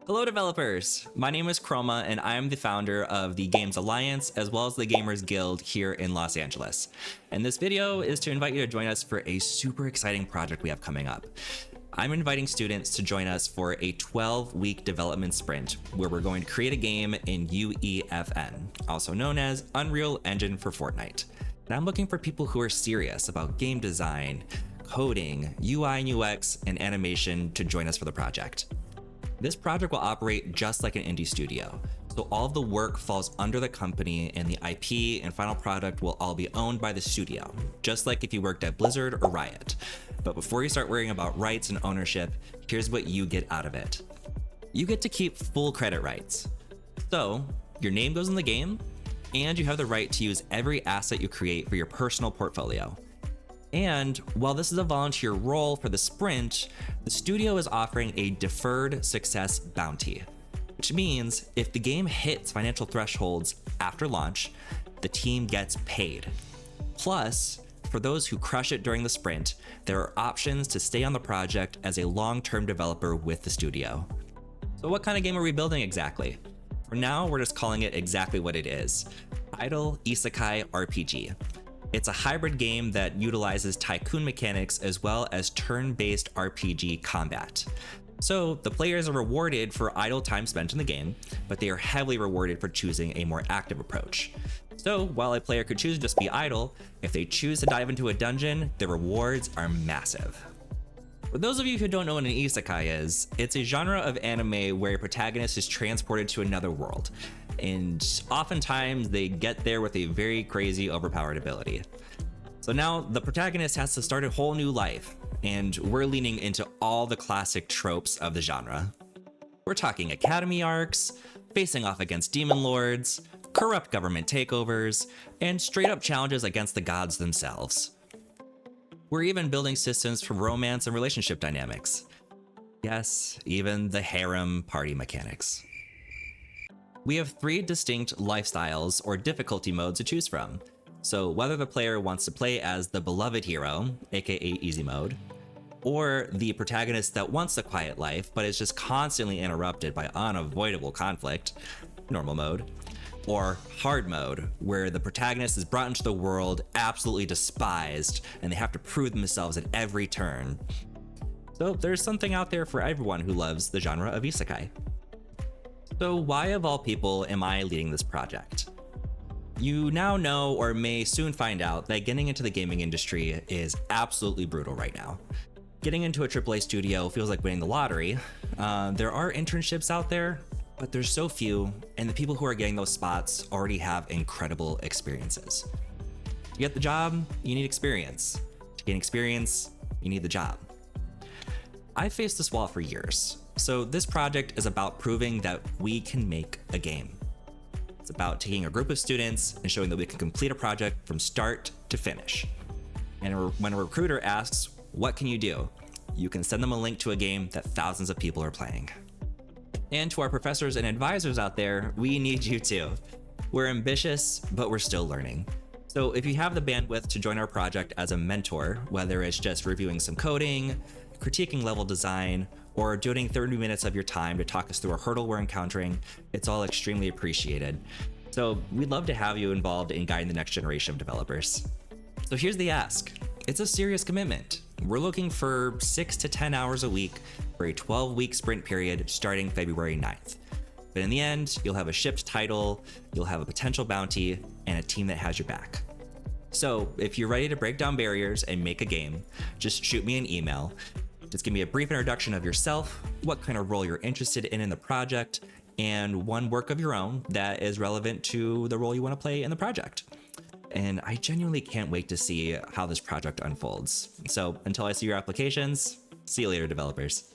Hello developers! My name is Chroma and I'm the founder of the Games Alliance as well as the Gamers Guild here in Los Angeles. And this video is to invite you to join us for a super exciting project we have coming up. I'm inviting students to join us for a 12-week development sprint where we're going to create a game in UEFN, also known as Unreal Engine for Fortnite. And I'm looking for people who are serious about game design, coding, UI and UX, and animation to join us for the project. This project will operate just like an indie studio, so all of the work falls under the company and the IP and final product will all be owned by the studio, just like if you worked at Blizzard or Riot. But before you start worrying about rights and ownership, here's what you get out of it. You get to keep full credit rights. So your name goes in the game, and you have the right to use every asset you create for your personal portfolio. And while this is a volunteer role for the sprint, the studio is offering a deferred success bounty, which means if the game hits financial thresholds after launch, the team gets paid. Plus, for those who crush it during the sprint, there are options to stay on the project as a long-term developer with the studio. So what kind of game are we building exactly? For now, we're just calling it exactly what it is: Idle Isekai RPG. It's a hybrid game that utilizes Tycoon mechanics as well as turn-based RPG combat. So the players are rewarded for idle time spent in the game, but they are heavily rewarded for choosing a more active approach. So while a player could choose to just be idle, if they choose to dive into a dungeon, the rewards are massive. For those of you who don't know what an isekai is, it's a genre of anime where a protagonist is transported to another world, and oftentimes they get there with a very crazy overpowered ability. So now the protagonist has to start a whole new life, and we're leaning into all the classic tropes of the genre. We're talking academy arcs, facing off against demon lords, corrupt government takeovers, and straight up challenges against the gods themselves. We're even building systems for romance and relationship dynamics. Yes, even the harem party mechanics. We have 3 distinct lifestyles or difficulty modes to choose from. So whether the player wants to play as the beloved hero, aka easy mode, or the protagonist that wants a quiet life but is just constantly interrupted by unavoidable conflict, normal mode, or hard mode, where the protagonist is brought into the world absolutely despised and they have to prove themselves at every turn. So there's something out there for everyone who loves the genre of isekai. So why of all people am I leading this project? You now know, or may soon find out, that getting into the gaming industry is absolutely brutal right now. Getting into a AAA studio feels like winning the lottery. There are internships out there, but there's so few, and the people who are getting those spots already have incredible experiences. To get the job, you need experience. To gain experience, you need the job. I've faced this wall for years, so this project is about proving that we can make a game. It's about taking a group of students and showing that we can complete a project from start to finish. And when a recruiter asks, "What can you do?" you can send them a link to a game that thousands of people are playing. And to our professors and advisors out there, we need you too. We're ambitious, but we're still learning. So if you have the bandwidth to join our project as a mentor, whether it's just reviewing some coding, critiquing level design, or donating 30 minutes of your time to talk us through a hurdle we're encountering, it's all extremely appreciated. So we'd love to have you involved in guiding the next generation of developers. So here's the ask. It's a serious commitment. We're looking for 6 to 10 hours a week for a 12-week sprint period starting February 9th. But in the end, you'll have a shipped title, you'll have a potential bounty, and a team that has your back. So if you're ready to break down barriers and make a game, just shoot me an email. Just give me a brief introduction of yourself, what kind of role you're interested in the project, and one work of your own that is relevant to the role you want to play in the project. And I genuinely can't wait to see how this project unfolds. So until I see your applications, see you later, developers.